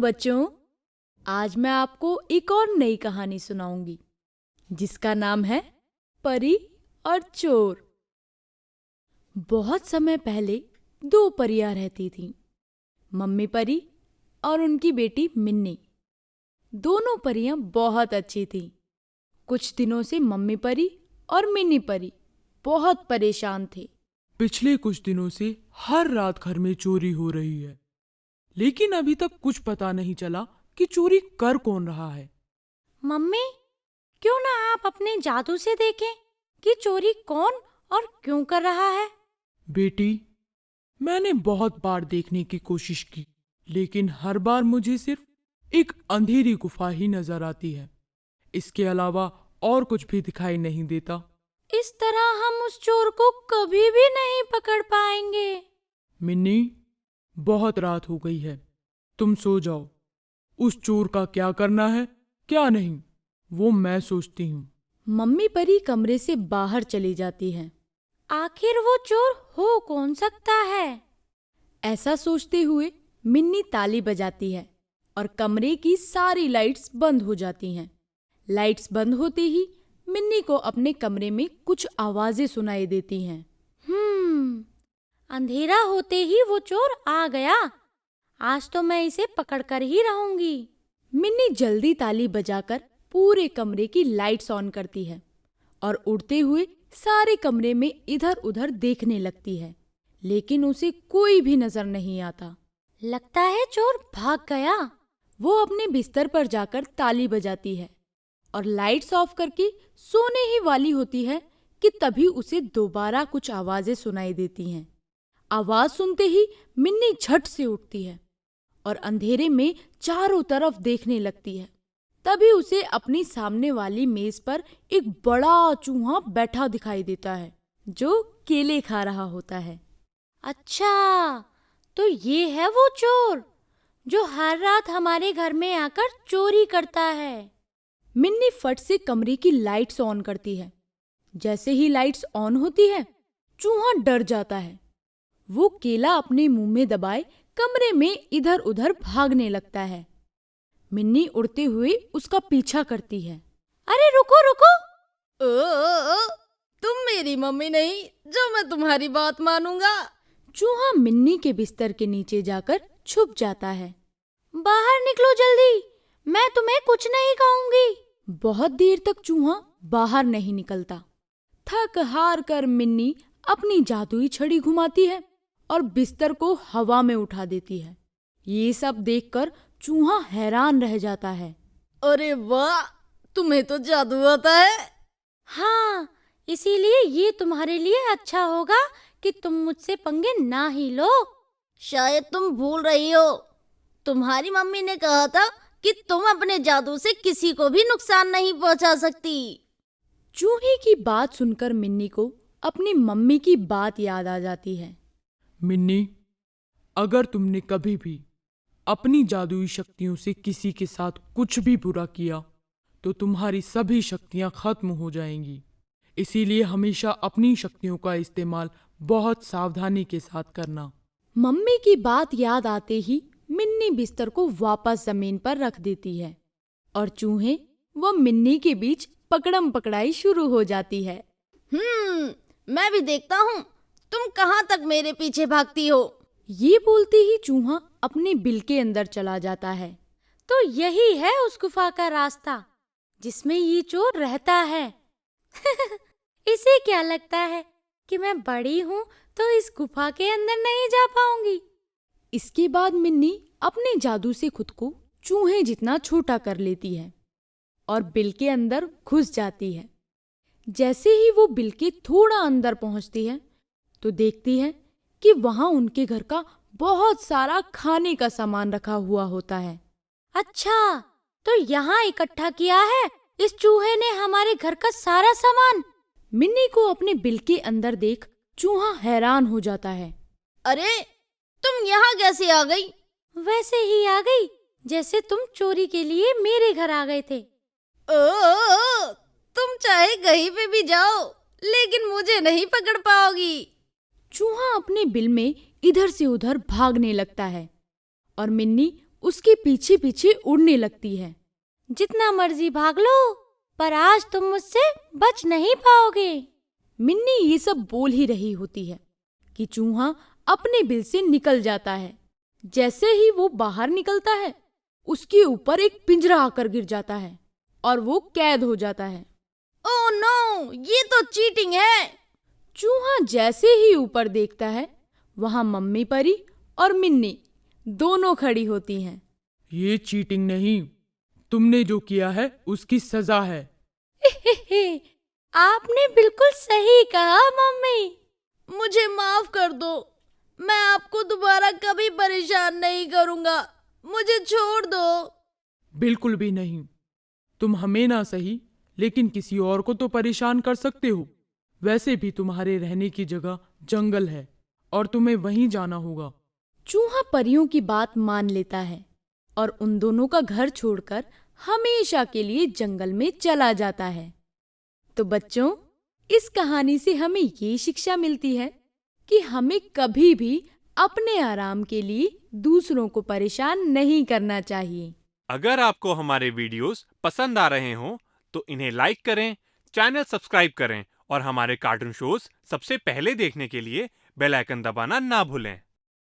बच्चों, आज मैं आपको एक और नई कहानी सुनाऊंगी जिसका नाम है परी और चोर। बहुत समय पहले दो परियां रहती थीं, मम्मी परी और उनकी बेटी मिन्नी। दोनों परियां बहुत अच्छी थीं। कुछ दिनों से मम्मी परी और मिन्नी परी बहुत परेशान थे। पिछले कुछ दिनों से हर रात घर में चोरी हो रही है, लेकिन अभी तक कुछ पता नहीं चला कि चोरी कर कौन रहा है। मम्मी, क्यों ना आप अपने जादू से देखें कि चोरी कौन और क्यों कर रहा है। बेटी, मैंने बहुत बार देखने की कोशिश की, लेकिन हर बार मुझे सिर्फ एक अंधेरी गुफा ही नजर आती है। इसके अलावा और कुछ भी दिखाई नहीं देता। इस तरह हम उस चोर को कभी भी नहीं पकड़ पाएंगे। मिन्नी, बहुत रात हो गई है, तुम सो जाओ। उस चोर का क्या करना है क्या नहीं, वो मैं सोचती हूँ। मम्मी परी कमरे से बाहर चली जाती है। आखिर वो चोर हो कौन सकता है? ऐसा सोचते हुए मिन्नी ताली बजाती है और कमरे की सारी लाइट्स बंद हो जाती हैं। लाइट्स बंद होते ही मिन्नी को अपने कमरे में कुछ आवाजें सुनाई देती हैं। अंधेरा होते ही वो चोर आ गया। आज तो मैं इसे पकड़कर ही रहूंगी। मिन्नी जल्दी ताली बजाकर पूरे कमरे की लाइट्स ऑन करती है और उड़ते हुए सारे कमरे में इधर उधर देखने लगती है, लेकिन उसे कोई भी नजर नहीं आता। लगता है चोर भाग गया। वो अपने बिस्तर पर जाकर ताली बजाती है और लाइट्स ऑफ करके सोने ही वाली होती है कि तभी उसे दोबारा कुछ आवाजें सुनाई देती हैं। आवाज सुनते ही मिन्नी झट से उठती है और अंधेरे में चारों तरफ देखने लगती है। तभी उसे अपनी सामने वाली मेज पर एक बड़ा चूहा बैठा दिखाई देता है जो केले खा रहा होता है। अच्छा, तो ये है वो चोर जो हर रात हमारे घर में आकर चोरी करता है। मिन्नी फट से कमरे की लाइट्स ऑन करती है। जैसे ही लाइट्स ऑन होती है, चूहा डर जाता है। वो केला अपने मुंह में दबाए कमरे में इधर उधर भागने लगता है। मिन्नी उड़ते हुए उसका पीछा करती है। अरे रुको रुको! तुम मेरी मम्मी नहीं जो मैं तुम्हारी बात मानूंगा। चूहा मिन्नी के बिस्तर के नीचे जाकर छुप जाता है। बाहर निकलो जल्दी, मैं तुम्हें कुछ नहीं कहूंगी। बहुत देर तक चूहा बाहर नहीं निकलता। थक हार कर मिन्नी अपनी जादुई छड़ी घुमाती है और बिस्तर को हवा में उठा देती है। ये सब देखकर चूहा हैरान रह जाता है। अरे वाह, तुम्हें तो जादू आता है। हाँ, इसीलिए ये तुम्हारे लिए अच्छा होगा कि तुम मुझसे पंगे ना ही लो। शायद तुम भूल रही हो, तुम्हारी मम्मी ने कहा था कि तुम अपने जादू से किसी को भी नुकसान नहीं पहुंचा सकती। चूहे की बात सुनकर मिन्नी को अपनी मम्मी की बात याद आ जाती है। मिन्नी, अगर तुमने कभी भी अपनी जादुई शक्तियों से किसी के साथ कुछ भी बुरा किया तो तुम्हारी सभी शक्तियां खत्म हो जाएंगी। इसीलिए हमेशा अपनी शक्तियों का इस्तेमाल बहुत सावधानी के साथ करना। मम्मी की बात याद आते ही मिन्नी बिस्तर को वापस जमीन पर रख देती है और चूहे व मिन्नी के बीच पकड़म पकड़ाई शुरू हो जाती है। मैं भी देखता हूँ तुम कहाँ तक मेरे पीछे भागती हो। ये बोलते ही चूहा अपने बिल के अंदर चला जाता है। तो यही है उस गुफा का रास्ता जिसमें ये चोर रहता है। इसे क्या लगता है कि मैं बड़ी हूँ तो इस गुफा के अंदर नहीं जा पाऊंगी। इसके बाद मिन्नी अपने जादू से खुद को चूहे जितना छोटा कर लेती है और बिल के अंदर घुस जाती है। जैसे ही वो बिल के थोड़ा अंदर पहुंचती है तो देखती है कि वहां उनके घर का बहुत सारा खाने का सामान रखा हुआ होता है। अच्छा, तो यहाँ इकट्ठा किया है इस चूहे ने हमारे घर का सारा सामान। मिन्नी को अपने बिल के अंदर देख चूहा हैरान हो जाता है। अरे, तुम यहाँ कैसे आ गई? वैसे ही आ गई जैसे तुम चोरी के लिए मेरे घर आ गए थे। तुम चाहे कहीं पे भी जाओ, लेकिन मुझे नहीं पकड़ पाओगी। चूहा अपने बिल में इधर से उधर भागने लगता है और मिन्नी उसके पीछे पीछे उड़ने लगती है। जितना मर्जी भाग लो, पर आज तुम मुझसे बच नहीं पाओगे। मिन्नी ये सब बोल ही रही होती है कि चूहा अपने बिल से निकल जाता है। जैसे ही वो बाहर निकलता है, उसके ऊपर एक पिंजरा आकर गिर जाता है और वो कैद हो जाता है। ओह नो, ये तो चीटिंग है। चूहा जैसे ही ऊपर देखता है, वहां मम्मी परी और मिन्नी दोनों खड़ी होती हैं। ये चीटिंग नहीं, तुमने जो किया है उसकी सजा है। आपने बिल्कुल सही कहा मम्मी। मुझे माफ कर दो, मैं आपको दोबारा कभी परेशान नहीं करूंगा। मुझे छोड़ दो। बिल्कुल भी नहीं। तुम हमें ना सही, लेकिन किसी और को तो परेशान कर सकते हो। वैसे भी तुम्हारे रहने की जगह जंगल है और तुम्हें वहीं जाना होगा। चूहा परियों की बात मान लेता है और उन दोनों का घर छोड़कर हमेशा के लिए जंगल में चला जाता है। तो बच्चों, इस कहानी से हमें ये शिक्षा मिलती है कि हमें कभी भी अपने आराम के लिए दूसरों को परेशान नहीं करना चाहिए। अगर आपको हमारे वीडियोस पसंद आ रहे हों तो इन्हें लाइक करें, चैनल सब्सक्राइब करें और हमारे कार्टून शोज सबसे पहले देखने के लिए बेल आइकन दबाना ना भूलें।